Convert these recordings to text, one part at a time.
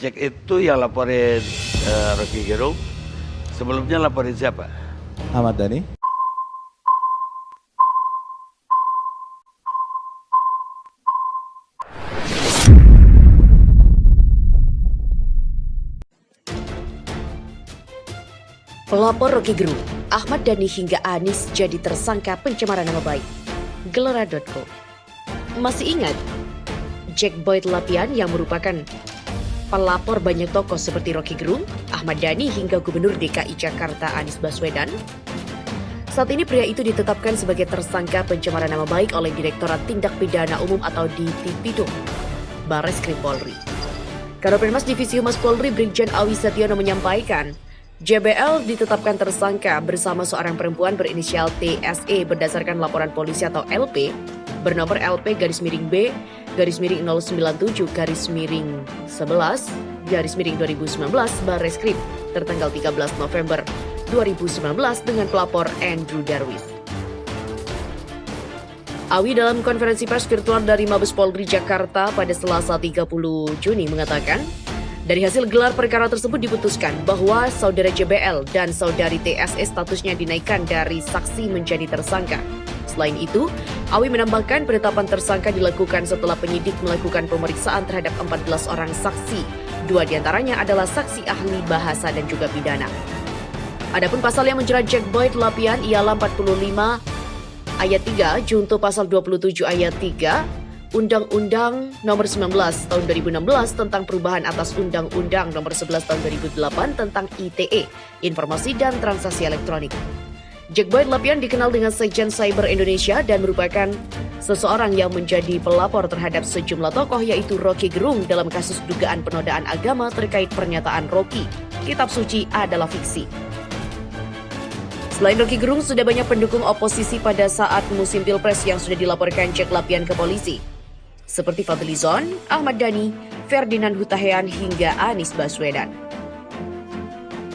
Jack itu yang laporin Rocky Gerung. Sebelumnya laporin siapa? Ahmad Dhani. Pelapor Rocky Gerung, Ahmad Dhani hingga Anies jadi tersangka pencemaran nama baik. Gelora.co. Masih ingat Jack Boyd Lapian yang merupakan pelapor banyak tokoh seperti Rocky Gerung, Ahmad Dhani hingga Gubernur DKI Jakarta Anies Baswedan? Saat ini pria itu ditetapkan sebagai tersangka pencemaran nama baik oleh Direktorat Tindak Pidana Umum atau Ditipidum, Barreskrim Polri. Karopenmas Divisi Humas Polri Brigjen Awi Setiono menyampaikan, JBL ditetapkan tersangka bersama seorang perempuan berinisial TSE berdasarkan laporan polisi atau LP bernomor LP-097-11-11-2019 Barreskrim tertanggal 13 November 2019 dengan pelapor Andrew Darwis. Awi dalam konferensi pers virtual dari Mabes Polri Jakarta pada Selasa 30 Juni mengatakan, dari hasil gelar perkara tersebut diputuskan bahwa saudara JBL dan saudari TSE statusnya dinaikkan dari saksi menjadi tersangka. Selain itu, Awi menambahkan penetapan tersangka dilakukan setelah penyidik melakukan pemeriksaan terhadap 14 orang saksi. 2 diantaranya adalah saksi ahli bahasa dan juga pidana. Adapun pasal yang menjerat Jack Boyd Lapian ialah 45 ayat 3 junto pasal 27 ayat 3 Undang-Undang Nomor 19 Tahun 2016 tentang perubahan atas Undang-Undang Nomor 11 Tahun 2008 tentang ITE, Informasi dan Transaksi Elektronik. Jack Boyd Lapian dikenal dengan Sejen Cyber Indonesia dan merupakan seseorang yang menjadi pelapor terhadap sejumlah tokoh yaitu Rocky Gerung dalam kasus dugaan penodaan agama terkait pernyataan Rocky, kitab suci adalah fiksi. Selain Rocky Gerung, sudah banyak pendukung oposisi pada saat musim Pilpres yang sudah dilaporkan Jack Lapian ke polisi. Seperti Fadlizon, Ahmad Dhani, Ferdinand Hutahian hingga Anies Baswedan.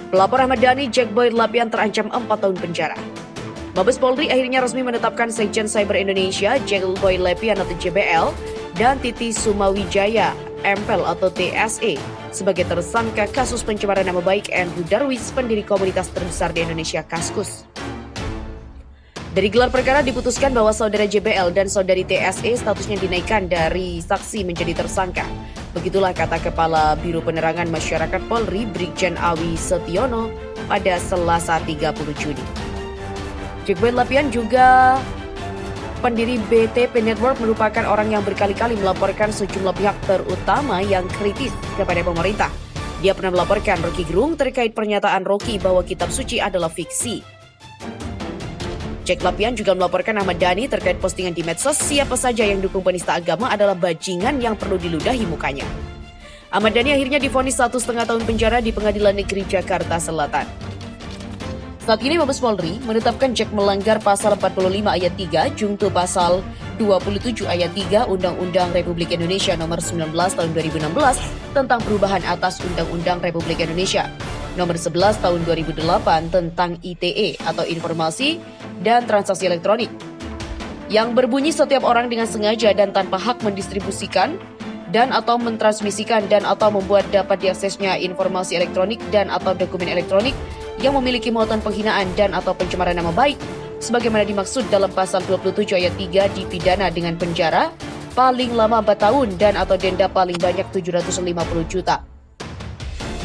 Pelapor Ahmad Dhani, Jack Boyd Lapian terancam 4 tahun penjara. Mabes Polri akhirnya resmi menetapkan Sejen Cyber Indonesia, Jack Boyd Lapian atau JBL, dan Titi Sumawijaya, MPEL atau TSE, sebagai tersangka kasus pencemaran nama baik Andrew Darwis, pendiri komunitas terbesar di Indonesia Kaskus. Dari gelar perkara diputuskan bahwa saudara JBL dan saudari TSE statusnya dinaikkan dari saksi menjadi tersangka. Begitulah kata Kepala Biro Penerangan Masyarakat Polri Brigjen Awi Setiono pada Selasa 30 Juni. Jack Boyd Lapian juga pendiri BTP Network merupakan orang yang berkali-kali melaporkan sejumlah pihak terutama yang kritis kepada pemerintah. Dia pernah melaporkan Rocky Gerung terkait pernyataan Rocky bahwa kitab suci adalah fiksi. Jack Lapian juga melaporkan Ahmad Dhani terkait postingan di medsos siapa saja yang dukung penista agama adalah bajingan yang perlu diludahi mukanya. Ahmad Dhani akhirnya divonis 1,5 tahun penjara di Pengadilan Negeri Jakarta Selatan. Saat ini Mabes Polri menetapkan Jack melanggar pasal 45 ayat 3 junto pasal 27 ayat 3 Undang-Undang Republik Indonesia Nomor 19 Tahun 2016 tentang perubahan atas Undang-Undang Republik Indonesia Nomor 11 Tahun 2008 tentang ITE atau Informasi dan Transaksi Elektronik, yang berbunyi setiap orang dengan sengaja dan tanpa hak mendistribusikan dan atau mentransmisikan dan atau membuat dapat diaksesnya informasi elektronik dan atau dokumen elektronik yang memiliki muatan penghinaan dan atau pencemaran nama baik sebagaimana dimaksud dalam pasal 27 ayat 3 dipidana dengan penjara paling lama 4 tahun dan atau denda paling banyak 750 juta.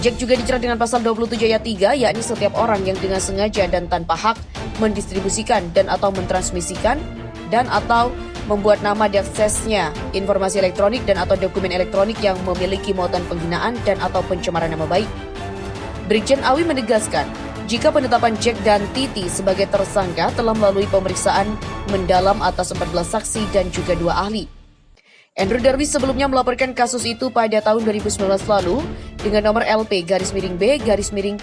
Jack juga dijerat dengan pasal 27 ayat 3 yakni setiap orang yang dengan sengaja dan tanpa hak mendistribusikan dan atau mentransmisikan dan atau membuat nama diaksesnya informasi elektronik dan atau dokumen elektronik yang memiliki muatan penghinaan dan atau pencemaran nama baik. Brigjen Awi menegaskan, jika penetapan Jack dan Titi sebagai tersangka telah melalui pemeriksaan mendalam atas 14 saksi dan juga 2 ahli. Andrew Darwis sebelumnya melaporkan kasus itu pada tahun 2019 lalu dengan nomor LP-B-97-11-2019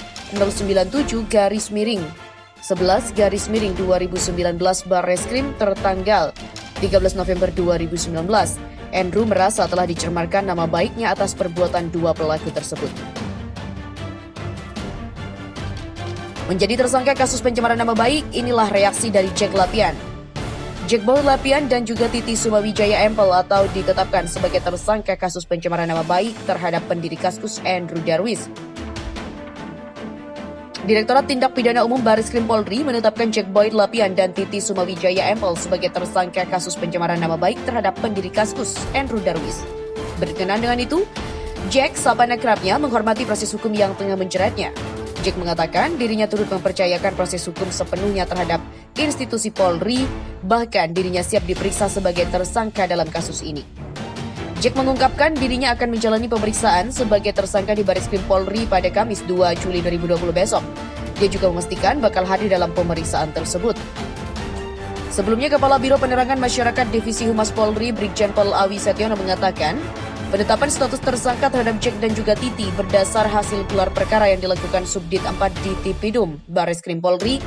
Barreskrim tertanggal 13 November 2019. Andrew merasa telah dicemarkan nama baiknya atas perbuatan 2 pelaku tersebut. Menjadi tersangka kasus pencemaran nama baik, inilah reaksi dari Jack Lapian. Jack Boy Lapian dan juga Titi Sumawijaya Empel atau ditetapkan sebagai tersangka kasus pencemaran nama baik terhadap pendiri Kaskus Andrew Darwis. Direktorat Tindak Pidana Umum Bareskrim Polri menetapkan Jack Boy Lapian dan Titi Sumawijaya Empel sebagai tersangka kasus pencemaran nama baik terhadap pendiri Kaskus Andrew Darwis. Berkenaan dengan itu, Jack, sapaan akrabnya, menghormati proses hukum yang tengah menjeratnya. Jack mengatakan dirinya turut mempercayakan proses hukum sepenuhnya terhadap institusi Polri, bahkan dirinya siap diperiksa sebagai tersangka dalam kasus ini. Jack mengungkapkan dirinya akan menjalani pemeriksaan sebagai tersangka di Bareskrim Polri pada Kamis 2 Juli 2020 besok. Dia juga memastikan bakal hadir dalam pemeriksaan tersebut. Sebelumnya, Kepala Biro Penerangan Masyarakat Divisi Humas Polri, Brigjen Pol Awi Setiono mengatakan, penetapan status tersangka terhadap Jack dan juga Titi berdasar hasil gelar perkara yang dilakukan Subdit 4 di Tipidum Bareskrim Polri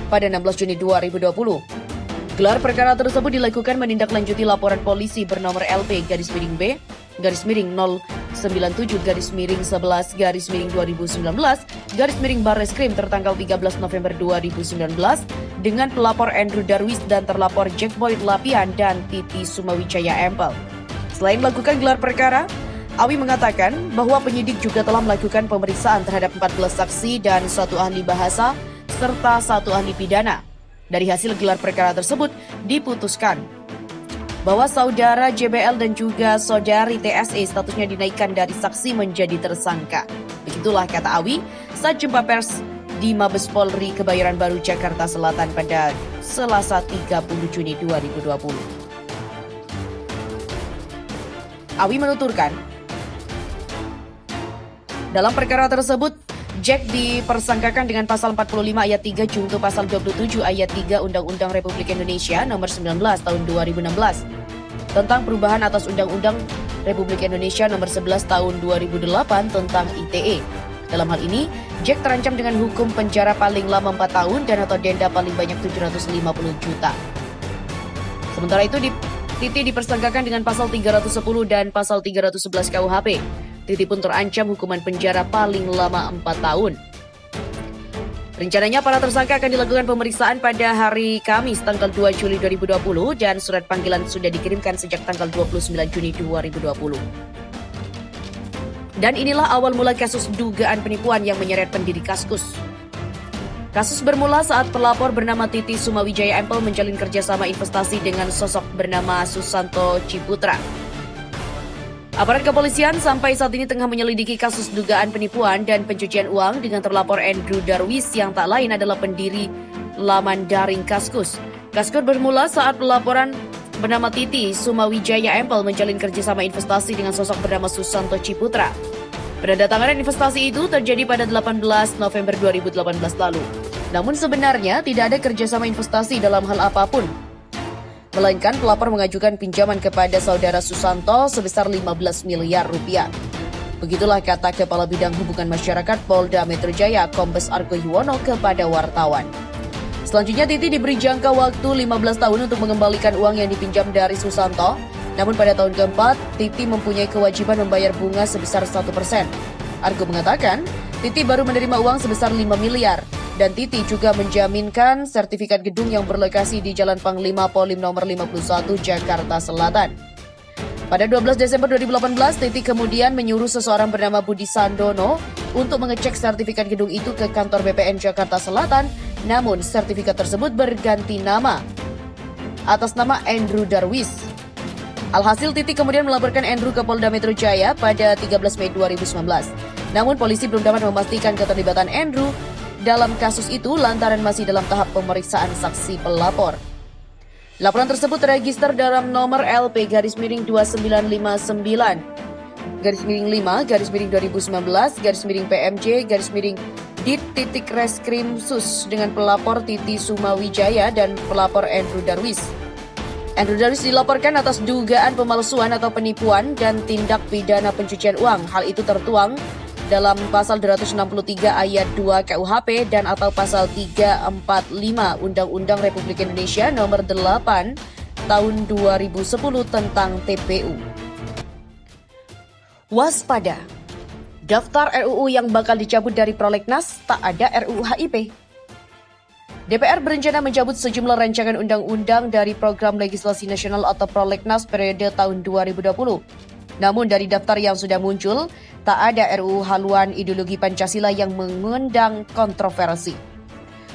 pada 16 Juni 2020. Gelar perkara tersebut dilakukan menindaklanjuti laporan polisi bernomor LP-B, /97-11-11-2019, Bareskrim tertanggal 13 November 2019 dengan pelapor Andrew Darwis dan terlapor Jack Boy Lapian dan Titi Sumawijaya Empel. Selain melakukan gelar perkara, Awi mengatakan bahwa penyidik juga telah melakukan pemeriksaan terhadap 14 saksi dan 1 ahli bahasa serta 1 ahli pidana. Dari hasil gelar perkara tersebut diputuskan bahwa saudara JBL dan juga saudari TSE statusnya dinaikkan dari saksi menjadi tersangka. Begitulah kata Awi saat jumpa pers di Mabes Polri Kebayoran Baru, Jakarta Selatan pada Selasa 30 Juni 2020. Awi menuturkan, dalam perkara tersebut, Jack dipersangkakan dengan pasal 45 ayat 3 junto pasal 27 ayat 3 Undang-Undang Republik Indonesia nomor 19 tahun 2016 tentang perubahan atas Undang-Undang Republik Indonesia nomor 11 tahun 2008 tentang ITE. Dalam hal ini, Jack terancam dengan hukum penjara paling lama 4 tahun dan atau denda paling banyak 750 juta. Sementara itu, Titi dipersangkakan dengan pasal 310 dan pasal 311 KUHP. Titi pun terancam hukuman penjara paling lama 4 tahun. Rencananya para tersangka akan dilakukan pemeriksaan pada hari Kamis tanggal 2 Juli 2020 dan surat panggilan sudah dikirimkan sejak tanggal 29 Juni 2020. Dan inilah awal mula kasus dugaan penipuan yang menyeret pendiri Kaskus. Kasus bermula saat pelapor bernama Titi Sumawijaya Empel menjalin kerjasama investasi dengan sosok bernama Susanto Ciputra. Aparat kepolisian sampai saat ini tengah menyelidiki kasus dugaan penipuan dan pencucian uang dengan terlapor Andrew Darwis yang tak lain adalah pendiri laman daring Kaskus. Kasus bermula saat pelaporan bernama Titi Sumawijaya Empel menjalin kerjasama investasi dengan sosok bernama Susanto Ciputra. Penandatanganan investasi itu terjadi pada 18 November 2018 lalu. Namun sebenarnya tidak ada kerjasama investasi dalam hal apapun, melainkan pelapor mengajukan pinjaman kepada saudara Susanto sebesar 15 miliar rupiah. Begitulah kata Kepala Bidang Hubungan Masyarakat Polda Metro Jaya, Kombes Argo Yuwono kepada wartawan. Selanjutnya Titi diberi jangka waktu 15 tahun untuk mengembalikan uang yang dipinjam dari Susanto. Namun pada tahun keempat, Titi mempunyai kewajiban membayar bunga sebesar 1%. Argo mengatakan, Titi baru menerima uang sebesar 5 miliar. Dan Titi juga menjaminkan sertifikat gedung yang berlokasi di Jalan Panglima Polim nomor 51 Jakarta Selatan. Pada 12 Desember 2018, Titi kemudian menyuruh seseorang bernama Budi Sandono untuk mengecek sertifikat gedung itu ke kantor BPN Jakarta Selatan, namun sertifikat tersebut berganti nama atas nama Andrew Darwis. Alhasil Titi kemudian melaporkan Andrew ke Polda Metro Jaya pada 13 Mei 2019. Namun polisi belum dapat memastikan keterlibatan Andrew dalam kasus itu lantaran masih dalam tahap pemeriksaan saksi pelapor. Laporan tersebut terregister dalam nomor LP-29-5-2019-PMJ-DIT-Reskrimsus dengan pelapor Titi Sumawijaya dan pelapor Andrew Darwis. Andrew Darwis dilaporkan atas dugaan pemalsuan atau penipuan dan tindak pidana pencucian uang. Hal itu tertuang dalam pasal 263 ayat 2 KUHP dan atau pasal 345 Undang-Undang Republik Indonesia nomor 8 tahun 2010 tentang TPU. Waspada. Daftar RUU yang bakal dicabut dari Prolegnas tak ada RUU HIP. DPR berencana mencabut sejumlah rancangan undang-undang dari Program Legislasi Nasional atau Prolegnas periode tahun 2020. Namun dari daftar yang sudah muncul, tak ada RUU haluan ideologi Pancasila yang mengundang kontroversi.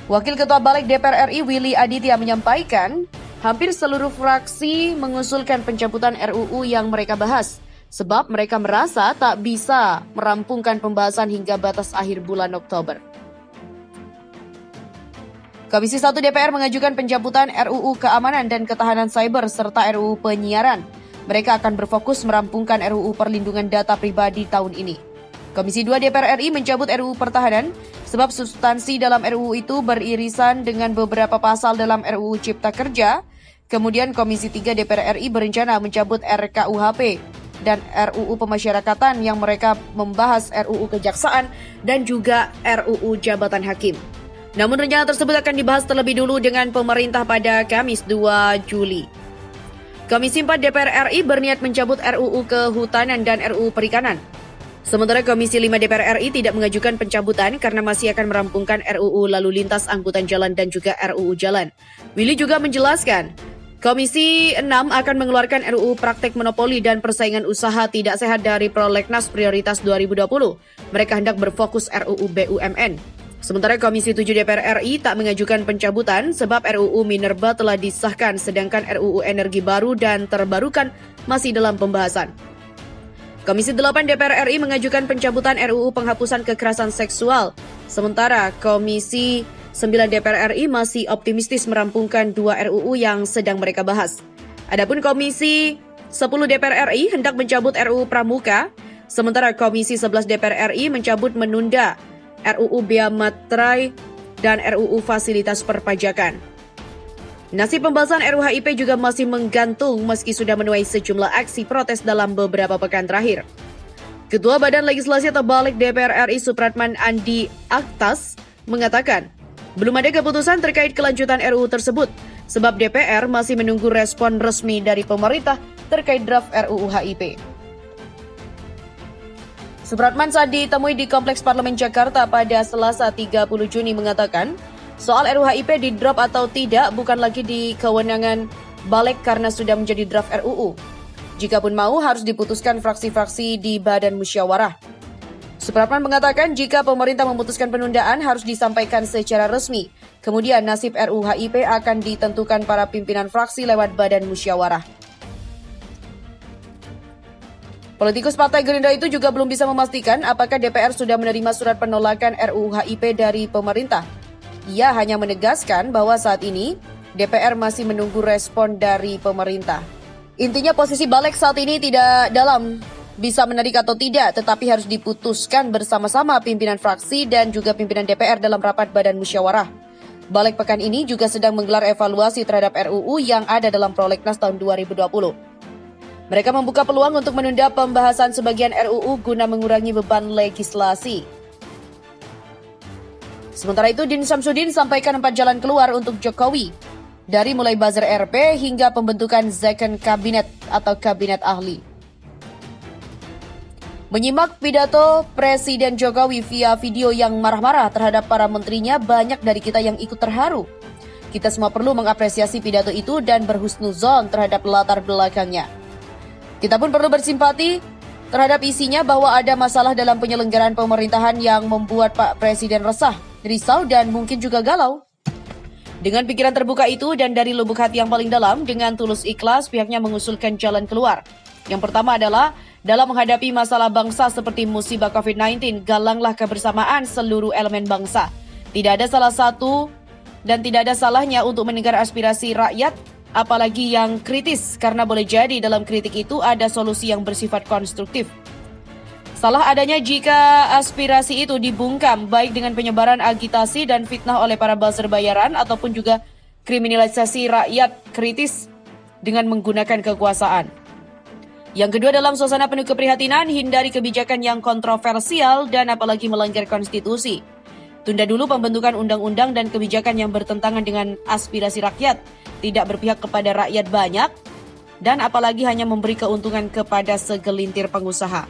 Wakil Ketua Balik DPR RI Willy Aditya menyampaikan, hampir seluruh fraksi mengusulkan pencabutan RUU yang mereka bahas, sebab mereka merasa tak bisa merampungkan pembahasan hingga batas akhir bulan Oktober. Komisi 1 DPR mengajukan pencabutan RUU Keamanan dan Ketahanan Cyber serta RUU Penyiaran. Mereka akan berfokus merampungkan RUU Perlindungan Data Pribadi tahun ini. Komisi 2 DPR RI mencabut RUU Pertahanan sebab substansi dalam RUU itu beririsan dengan beberapa pasal dalam RUU Cipta Kerja. Kemudian Komisi 3 DPR RI berencana mencabut RKUHP dan RUU Pemasyarakatan yang mereka membahas RUU Kejaksaan dan juga RUU Jabatan Hakim. Namun rencana tersebut akan dibahas terlebih dulu dengan pemerintah pada Kamis 2 Juli. Komisi 4 DPR RI berniat mencabut RUU Kehutanan dan RUU Perikanan. Sementara Komisi 5 DPR RI tidak mengajukan pencabutan karena masih akan merampungkan RUU Lalu Lintas Angkutan Jalan dan juga RUU Jalan. Willy juga menjelaskan, Komisi 6 akan mengeluarkan RUU Praktek Monopoli dan Persaingan Usaha Tidak Sehat dari Prolegnas Prioritas 2020. Mereka hendak berfokus RUU BUMN. Sementara Komisi 7 DPR RI tak mengajukan pencabutan sebab RUU Minerba telah disahkan sedangkan RUU Energi Baru dan Terbarukan masih dalam pembahasan. Komisi 8 DPR RI mengajukan pencabutan RUU Penghapusan Kekerasan Seksual. Sementara Komisi 9 DPR RI masih optimistis merampungkan 2 RUU yang sedang mereka bahas. Adapun Komisi 10 DPR RI hendak mencabut RUU Pramuka, sementara Komisi 11 DPR RI mencabut menunda RUU Bea Materai dan RUU Fasilitas Perpajakan. Nasib pembahasan RUHIP juga masih menggantung meski sudah menuai sejumlah aksi protes dalam beberapa pekan terakhir. Ketua Badan Legislasi atau Balik DPR RI Supratman Andi Aktas mengatakan, belum ada keputusan terkait kelanjutan RUU tersebut, sebab DPR masih menunggu respon resmi dari pemerintah terkait draft RUU HIP. Supratman saat ditemui di Kompleks Parlemen Jakarta pada Selasa 30 Juni mengatakan, soal RUHIP di drop atau tidak bukan lagi di kewenangan Balik karena sudah menjadi draft RUU. Jikapun mau harus diputuskan fraksi-fraksi di Badan Musyawarah. Supratman mengatakan jika pemerintah memutuskan penundaan harus disampaikan secara resmi. Kemudian nasib RUHIP akan ditentukan para pimpinan fraksi lewat Badan Musyawarah. Politikus Partai Gerindra itu juga belum bisa memastikan apakah DPR sudah menerima surat penolakan RUU HIP dari pemerintah. Ia hanya menegaskan bahwa saat ini DPR masih menunggu respon dari pemerintah. Intinya posisi Balik saat ini tidak dalam bisa menarik atau tidak, tetapi harus diputuskan bersama-sama pimpinan fraksi dan juga pimpinan DPR dalam rapat Badan Musyawarah. Balik pekan ini juga sedang menggelar evaluasi terhadap RUU yang ada dalam Prolegnas tahun 2020. Mereka membuka peluang untuk menunda pembahasan sebagian RUU guna mengurangi beban legislasi. Sementara itu, Din Samsudin sampaikan 4 jalan keluar untuk Jokowi. Dari mulai buzzer RP hingga pembentukan Second Kabinet atau Kabinet Ahli. Menyimak pidato Presiden Jokowi via video yang marah-marah terhadap para menterinya, banyak dari kita yang ikut terharu. Kita semua perlu mengapresiasi pidato itu dan berhusnuzon terhadap latar belakangnya. Kita pun perlu bersimpati terhadap isinya bahwa ada masalah dalam penyelenggaraan pemerintahan yang membuat Pak Presiden resah, risau, dan mungkin juga galau. Dengan pikiran terbuka itu dan dari lubuk hati yang paling dalam, dengan tulus ikhlas pihaknya mengusulkan jalan keluar. Yang pertama adalah, dalam menghadapi masalah bangsa seperti musibah COVID-19, galanglah kebersamaan seluruh elemen bangsa. Tidak ada salah satu dan tidak ada salahnya untuk mendengar aspirasi rakyat, apalagi yang kritis, karena boleh jadi dalam kritik itu ada solusi yang bersifat konstruktif. Salah adanya jika aspirasi itu dibungkam, baik dengan penyebaran agitasi dan fitnah oleh para buzzer bayaran, ataupun juga kriminalisasi rakyat kritis dengan menggunakan kekuasaan. Yang kedua, dalam suasana penuh keprihatinan, hindari kebijakan yang kontroversial dan apalagi melanggar konstitusi. Tunda dulu pembentukan undang-undang dan kebijakan yang bertentangan dengan aspirasi rakyat, tidak berpihak kepada rakyat banyak, dan apalagi hanya memberi keuntungan kepada segelintir pengusaha.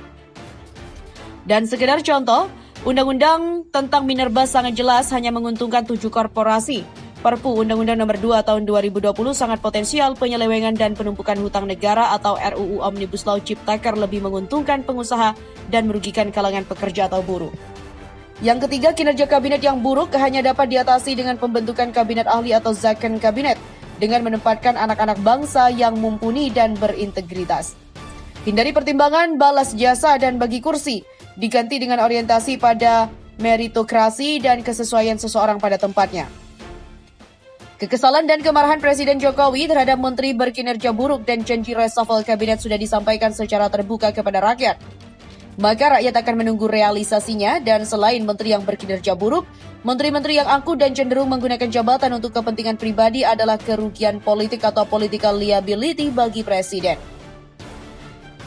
Dan sekedar contoh, undang-undang tentang Minerba sangat jelas hanya menguntungkan 7 korporasi. Perpu Undang-Undang Nomor 2 Tahun 2020 sangat potensial penyelewengan dan penumpukan hutang negara atau RUU Omnibus Law Ciptaker lebih menguntungkan pengusaha dan merugikan kalangan pekerja atau buruh. Yang ketiga, kinerja kabinet yang buruk hanya dapat diatasi dengan pembentukan kabinet ahli atau Zakon kabinet dengan menempatkan anak-anak bangsa yang mumpuni dan berintegritas. Hindari pertimbangan balas jasa dan bagi kursi, diganti dengan orientasi pada meritokrasi dan kesesuaian seseorang pada tempatnya. Kekesalan dan kemarahan Presiden Jokowi terhadap menteri berkinerja buruk dan janji reshuffle kabinet sudah disampaikan secara terbuka kepada rakyat. Maka rakyat akan menunggu realisasinya dan selain menteri yang berkinerja buruk, menteri-menteri yang angkuh dan cenderung menggunakan jabatan untuk kepentingan pribadi adalah kerugian politik atau political liability bagi Presiden.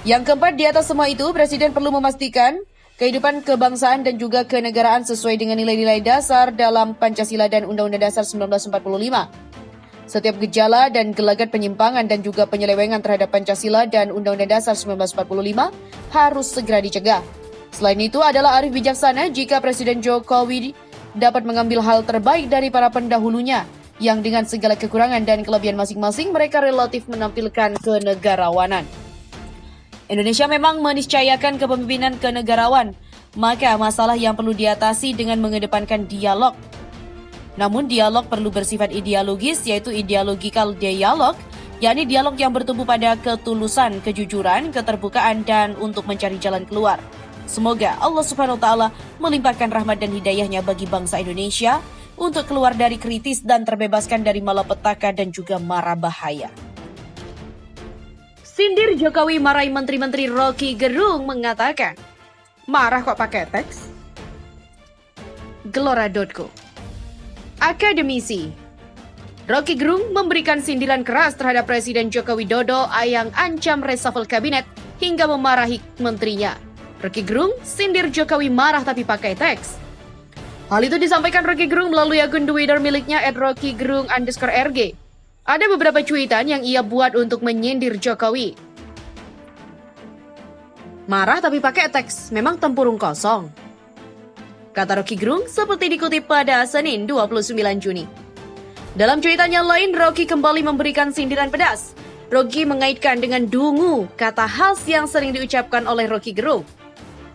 Yang keempat, di atas semua itu, Presiden perlu memastikan kehidupan kebangsaan dan juga kenegaraan sesuai dengan nilai-nilai dasar dalam Pancasila dan Undang-Undang Dasar 1945. Setiap gejala dan gelagat penyimpangan dan juga penyelewengan terhadap Pancasila dan Undang-Undang Dasar 1945 harus segera dicegah. Selain itu adalah arif bijaksana jika Presiden Jokowi dapat mengambil hal terbaik dari para pendahulunya yang dengan segala kekurangan dan kelebihan masing-masing mereka relatif menampilkan kenegarawanan. Indonesia memang meniscayakan kepemimpinan kenegarawan, maka masalah yang perlu diatasi dengan mengedepankan dialog. Namun dialog perlu bersifat ideologis, yaitu ideological dialog, yakni dialog yang bertumbuh pada ketulusan, kejujuran, keterbukaan, dan untuk mencari jalan keluar. Semoga Allah Subhanahu wa Ta'ala melimpahkan rahmat dan hidayahnya bagi bangsa Indonesia untuk keluar dari kritis dan terbebaskan dari malapetaka dan juga mara bahaya. Sindir Jokowi marahi Menteri-Menteri. Rocky Gerung mengatakan, marah kok pakai teks? Gelora.co. Akademisi Rocky Gerung memberikan sindiran keras terhadap Presiden Joko Widodo yang ancam reshuffle kabinet hingga memarahi menterinya. Rocky Gerung sindir Jokowi marah tapi pakai teks. Hal itu disampaikan Rocky Gerung melalui akun Twitter miliknya @rockygerung_rg. Ada beberapa cuitan yang ia buat untuk menyindir Jokowi. Marah tapi pakai teks, memang tempurung kosong. Kata Rocky Gerung seperti dikutip pada Senin 29 Juni. Dalam cuitannya lain, Rocky kembali memberikan sindiran pedas. Rocky mengaitkan dengan dungu, kata khas yang sering diucapkan oleh Rocky Gerung.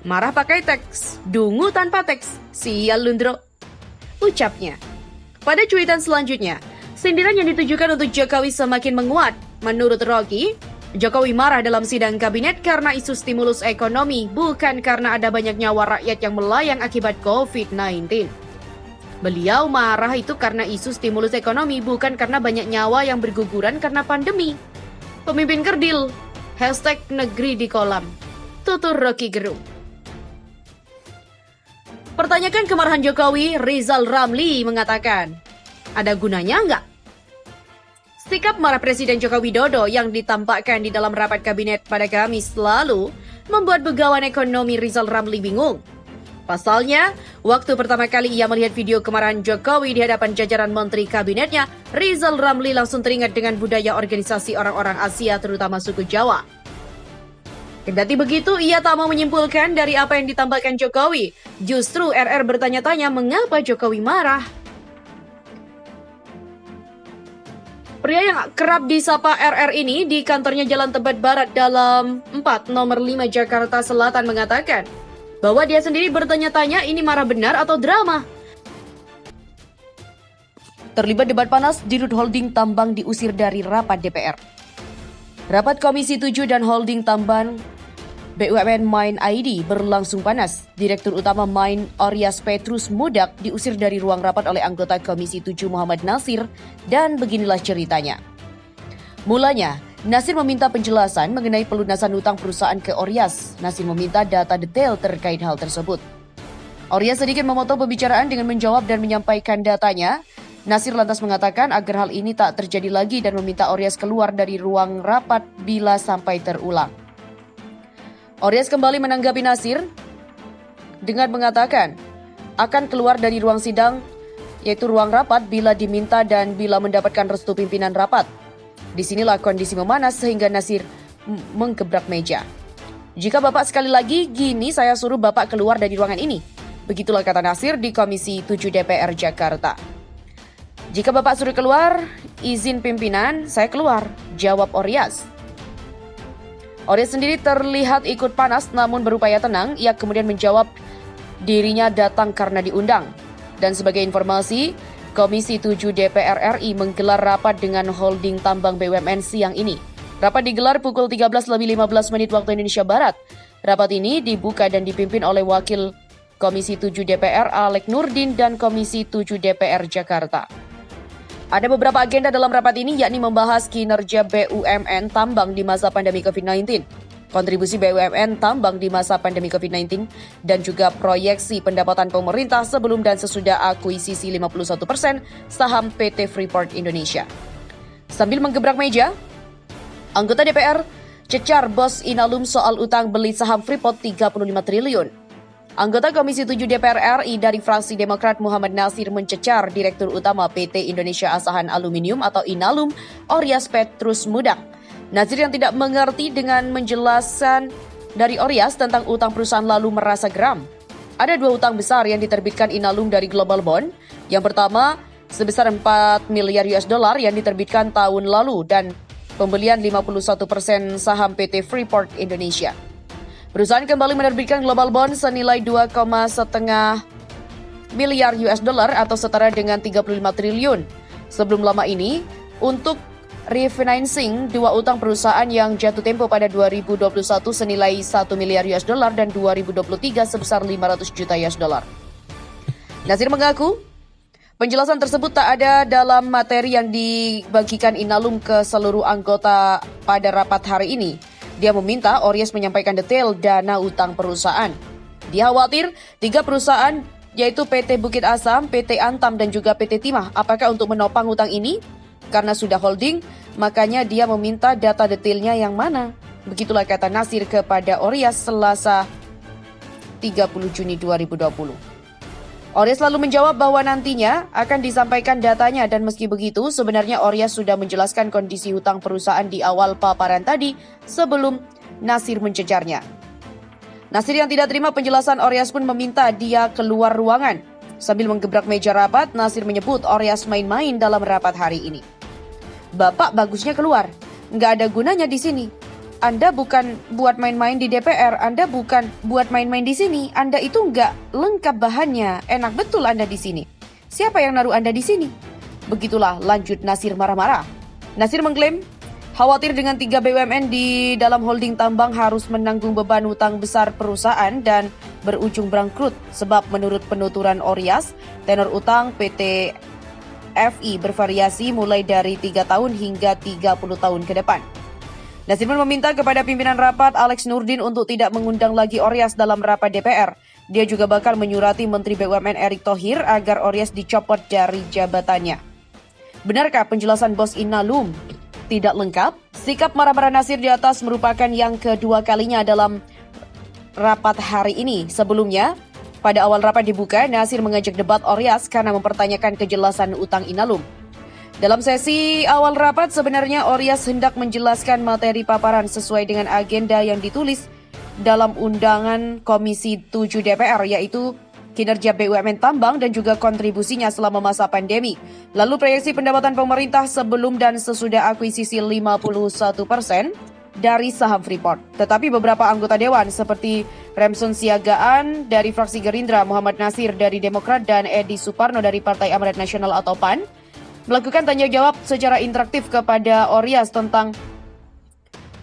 Marah pakai teks, dungu tanpa teks, sial lundro. Ucapnya. Pada cuitan selanjutnya, sindiran yang ditujukan untuk Jokowi semakin menguat. Menurut Rocky, Jokowi marah dalam sidang kabinet karena isu stimulus ekonomi, bukan karena ada banyak nyawa rakyat yang melayang akibat COVID-19. Beliau marah itu karena isu stimulus ekonomi, bukan karena banyak nyawa yang berguguran karena pandemi. Pemimpin kerdil, #negeri di kolam, tutur Rocky Gerung. Pertanyakan kemarahan Jokowi, Rizal Ramli mengatakan, ada gunanya nggak? Sikap marah Presiden Joko Widodo yang ditampakkan di dalam rapat kabinet pada Kamis lalu membuat begawan ekonomi Rizal Ramli bingung. Pasalnya, waktu pertama kali ia melihat video kemarahan Jokowi di hadapan jajaran menteri kabinetnya, Rizal Ramli langsung teringat dengan budaya organisasi orang-orang Asia terutama suku Jawa. Kendati begitu, ia tak mau menyimpulkan dari apa yang ditampakkan Jokowi. Justru RR bertanya-tanya mengapa Jokowi marah. Pria yang kerap disapa RR ini di kantornya Jalan Tebet Barat dalam 4 nomor 5 Jakarta Selatan mengatakan bahwa dia sendiri bertanya-tanya ini marah benar atau drama. Terlibat debat panas, Dirut Holding Tambang diusir dari rapat DPR. Rapat Komisi 7 dan Holding Tambang BUMN Mine ID berlangsung panas. Direktur Utama Mine Oryas Petrus Mudak diusir dari ruang rapat oleh anggota Komisi 7 Muhammad Nasir dan beginilah ceritanya. Mulanya, Nasir meminta penjelasan mengenai pelunasan hutang perusahaan ke Oryas. Nasir meminta data detail terkait hal tersebut. Oryas sedikit memotong pembicaraan dengan menjawab dan menyampaikan datanya. Nasir lantas mengatakan agar hal ini tak terjadi lagi dan meminta Oryas keluar dari ruang rapat bila sampai terulang. Oryas kembali menanggapi Nasir dengan mengatakan akan keluar dari ruang sidang yaitu ruang rapat bila diminta dan bila mendapatkan restu pimpinan rapat. Disinilah kondisi memanas sehingga Nasir menggebrak meja. Jika Bapak sekali lagi gini saya suruh Bapak keluar dari ruangan ini. Begitulah kata Nasir di Komisi 7 DPR Jakarta. Jika Bapak suruh keluar, izin pimpinan, saya keluar, jawab Oryas. Oryas sendiri terlihat ikut panas namun berupaya tenang. Ia kemudian menjawab dirinya datang karena diundang. Dan sebagai informasi, Komisi 7 DPR RI menggelar rapat dengan holding tambang BUMN siang ini. Rapat digelar pukul 13:15 waktu Indonesia Barat. Rapat ini dibuka dan dipimpin oleh Wakil Komisi 7 DPR Alex Nurdin dan Komisi 7 DPR Jakarta. Ada beberapa agenda dalam rapat ini, yakni membahas kinerja BUMN tambang di masa pandemi COVID-19, kontribusi BUMN tambang di masa pandemi COVID-19, dan juga proyeksi pendapatan pemerintah sebelum dan sesudah akuisisi 51% saham PT Freeport Indonesia. Sambil menggebrak meja, anggota DPR cecar bos Inalum soal utang beli saham Freeport 35 triliun. Anggota Komisi 7 DPR RI dari fraksi Demokrat Muhammad Nasir mencecar Direktur Utama PT Indonesia Asahan Aluminium atau Inalum, Oryas Petrus Mudang. Nasir yang tidak mengerti dengan menjelaskan dari Oryas tentang utang perusahaan lalu merasa geram. Ada dua utang besar yang diterbitkan Inalum dari Global Bond. Yang pertama sebesar 4 miliar US dollar yang diterbitkan tahun lalu dan pembelian 51% saham PT Freeport Indonesia. Perusahaan kembali menerbitkan Global Bond senilai 2,5 miliar US dollar atau setara dengan 35 triliun. Sebelum lama ini, untuk refinancing dua utang perusahaan yang jatuh tempo pada 2021 senilai 1 miliar US dollar dan 2023 sebesar 500 juta US dollar. Nasir mengaku, penjelasan tersebut tak ada dalam materi yang dibagikan Inalum ke seluruh anggota pada rapat hari ini. Dia meminta Oryas menyampaikan detail dana utang perusahaan. Dia khawatir 3 perusahaan yaitu PT Bukit Asam, PT Antam, dan juga PT Timah. Apakah untuk menopang utang ini? Karena sudah holding, makanya dia meminta data detailnya yang mana. Begitulah kata Nasir kepada Oryas Selasa 30 Juni 2020. Oryas lalu menjawab bahwa nantinya akan disampaikan datanya dan meski begitu sebenarnya Oryas sudah menjelaskan kondisi hutang perusahaan di awal paparan tadi sebelum Nasir mencecarnya. Nasir yang tidak terima penjelasan Oryas pun meminta dia keluar ruangan. Sambil menggebrak meja rapat, Nasir menyebut Oryas main-main dalam rapat hari ini. Bapak bagusnya keluar, nggak ada gunanya di sini. Anda bukan buat main-main di DPR, Anda bukan buat main-main di sini. Anda itu nggak lengkap bahannya, enak betul Anda di sini. Siapa yang naruh Anda di sini? Begitulah lanjut Nasir marah-marah. Nasir mengklaim, khawatir dengan 3 BUMN di dalam holding tambang harus menanggung beban utang besar perusahaan dan berujung bangkrut. Sebab menurut penuturan Oryas, tenor utang PT FI bervariasi mulai dari 3 tahun hingga 30 tahun ke depan. Nasir pun meminta kepada pimpinan rapat Alex Nurdin untuk tidak mengundang lagi Oryas dalam rapat DPR. Dia juga bakal menyurati Menteri BUMN Erick Thohir agar Oryas dicopot dari jabatannya. Benarkah penjelasan bos Inalum tidak lengkap? Sikap marah-marah Nasir di atas merupakan yang kedua kalinya dalam rapat hari ini. Sebelumnya, pada awal rapat dibuka, Nasir mengajak debat Oryas karena mempertanyakan kejelasan utang Inalum. Dalam sesi awal rapat, sebenarnya Oryas hendak menjelaskan materi paparan sesuai dengan agenda yang ditulis dalam undangan Komisi 7 DPR, yaitu kinerja BUMN tambang dan juga kontribusinya selama masa pandemi. Lalu proyeksi pendapatan pemerintah sebelum dan sesudah akuisisi 51% dari saham Freeport. Tetapi beberapa anggota Dewan seperti Remson Siagaan dari fraksi Gerindra, Muhammad Nasir dari Demokrat, dan Edi Suparno dari Partai Amanat Nasional atau PAN melakukan tanya jawab secara interaktif kepada Oryas tentang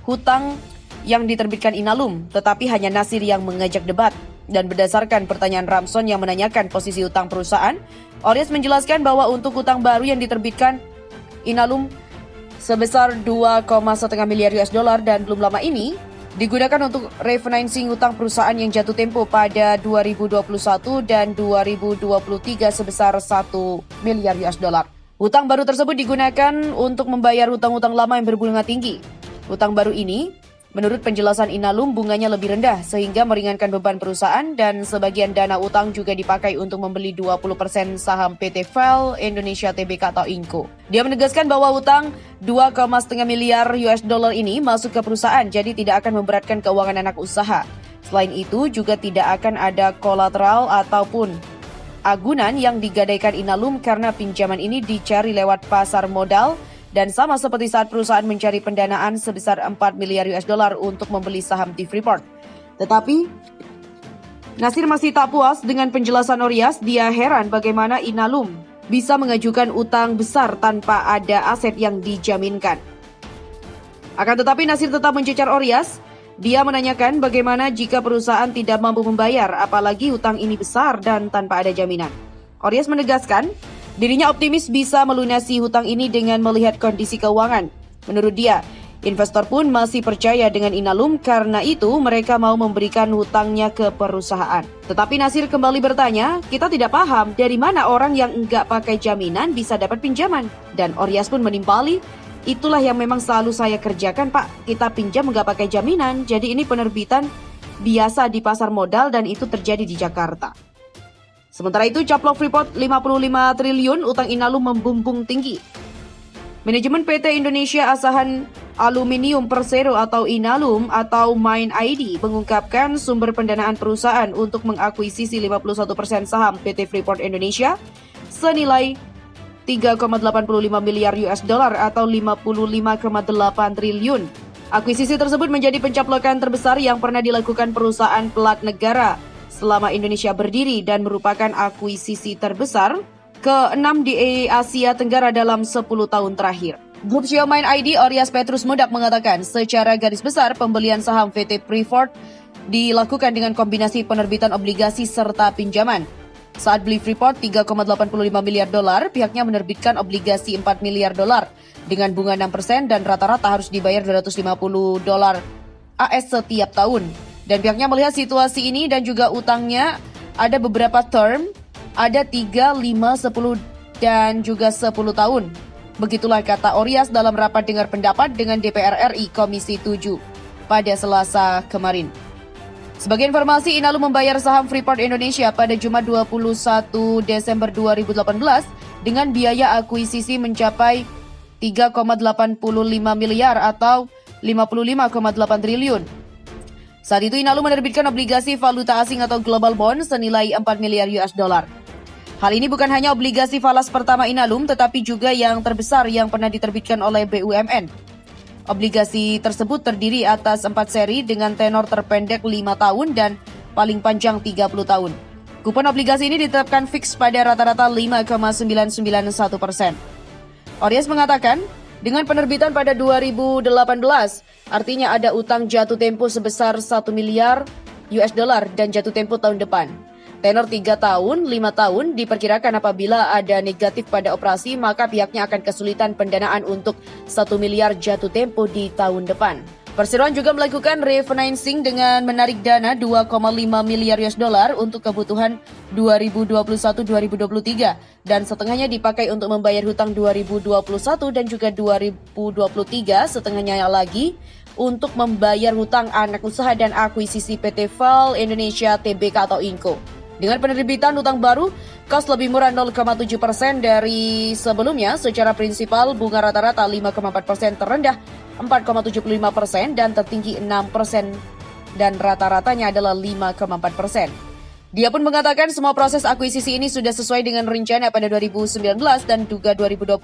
hutang yang diterbitkan Inalum, tetapi hanya Nasir yang mengajak debat. Dan berdasarkan pertanyaan Ramson yang menanyakan posisi hutang perusahaan, Oryas menjelaskan bahwa untuk hutang baru yang diterbitkan Inalum sebesar 2,5 miliar US dollar dan belum lama ini digunakan untuk refinancing hutang perusahaan yang jatuh tempo pada 2021 dan 2023 sebesar 1 miliar US dollar. Hutang baru tersebut digunakan untuk membayar hutang-hutang lama yang berbunga tinggi. Hutang baru ini, menurut penjelasan Inalum, bunganya lebih rendah sehingga meringankan beban perusahaan dan sebagian dana utang juga dipakai untuk membeli 20% saham PT FEL Indonesia Tbk atau Inco. Dia menegaskan bahwa hutang 2,5 miliar US dollar ini masuk ke perusahaan jadi tidak akan memberatkan keuangan anak usaha. Selain itu juga tidak akan ada kolateral ataupun agunan yang digadaikan Inalum karena pinjaman ini dicari lewat pasar modal dan sama seperti saat perusahaan mencari pendanaan sebesar 4 miliar US dollar untuk membeli saham di Freeport. Tetapi Nasir masih tak puas dengan penjelasan Oryas. Dia heran bagaimana Inalum bisa mengajukan utang besar tanpa ada aset yang dijaminkan. Akan tetapi Nasir tetap mencecar Oryas. Dia menanyakan bagaimana jika perusahaan tidak mampu membayar, apalagi hutang ini besar dan tanpa ada jaminan. Oryas menegaskan, dirinya optimis bisa melunasi hutang ini dengan melihat kondisi keuangan. Menurut dia, investor pun masih percaya dengan Inalum, karena itu mereka mau memberikan hutangnya ke perusahaan. Tetapi Nasir kembali bertanya, kita tidak paham dari mana orang yang enggak pakai jaminan bisa dapat pinjaman. Dan Oryas pun menimpali, itulah yang memang selalu saya kerjakan, Pak. Kita pinjam nggak pakai jaminan, jadi ini penerbitan biasa di pasar modal dan itu terjadi di Jakarta. Sementara itu, caplok Freeport 55 triliun, utang Inalum membumbung tinggi. Manajemen PT Indonesia Asahan Aluminium Persero atau Inalum atau Mind ID mengungkapkan sumber pendanaan perusahaan untuk mengakuisisi 51% saham PT Freeport Indonesia senilai 3,85 miliar US dollar atau 55,8 triliun. Akuisisi tersebut menjadi pencaplokan terbesar yang pernah dilakukan perusahaan plat negara selama Indonesia berdiri dan merupakan akuisisi terbesar ke-6 di Asia Tenggara dalam 10 tahun terakhir. Grup CEO Mind ID Oryas Petrus Modak mengatakan secara garis besar pembelian saham PT Freeport dilakukan dengan kombinasi penerbitan obligasi serta pinjaman. Saat beli Freeport 3,85 miliar dolar, pihaknya menerbitkan obligasi 4 miliar dolar dengan bunga 6% dan rata-rata harus dibayar 250 dolar AS setiap tahun. Dan pihaknya melihat situasi ini dan juga utangnya ada beberapa term, ada 3, 5, 10 dan juga 10 tahun. Begitulah kata Oryas dalam rapat dengar pendapat dengan DPR RI Komisi 7 pada Selasa kemarin. Sebagai informasi, Inalum membayar saham Freeport Indonesia pada Jumat 21 Desember 2018 dengan biaya akuisisi mencapai 3,85 miliar atau 55,8 triliun. Saat itu Inalum menerbitkan obligasi valuta asing atau global bond senilai 4 miliar US dollar. Hal ini bukan hanya obligasi falas pertama Inalum, tetapi juga yang terbesar yang pernah diterbitkan oleh BUMN. Obligasi tersebut terdiri atas 4 seri dengan tenor terpendek 5 tahun dan paling panjang 30 tahun. Kupon obligasi ini ditetapkan fix pada rata-rata 5,991%. Oryas mengatakan, dengan penerbitan pada 2018, artinya ada utang jatuh tempo sebesar 1 miliar US dollar dan jatuh tempo tahun depan. Tenor 3 tahun, 5 tahun diperkirakan apabila ada negatif pada operasi, maka pihaknya akan kesulitan pendanaan untuk 1 miliar jatuh tempo di tahun depan. Perseroan juga melakukan refinancing dengan menarik dana 2,5 miliar US dollar untuk kebutuhan 2021-2023 dan setengahnya dipakai untuk membayar hutang 2021 dan juga 2023, setengahnya lagi untuk membayar hutang anak usaha dan akuisisi PT FAL Indonesia Tbk atau Inco. Dengan penerbitan utang baru, kos lebih murah 0,7% dari sebelumnya. Secara prinsipal, bunga rata-rata 5,4%, terendah 4,75% dan tertinggi 6% dan rata-ratanya adalah 5,4%. Dia pun mengatakan semua proses akuisisi ini sudah sesuai dengan rencana pada 2019 dan juga 2020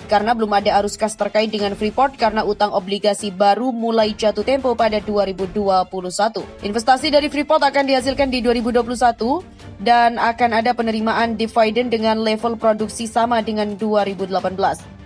karena belum ada arus kas terkait dengan Freeport karena utang obligasi baru mulai jatuh tempo pada 2021. Investasi dari Freeport akan dihasilkan di 2021 dan akan ada penerimaan dividen dengan level produksi sama dengan 2018.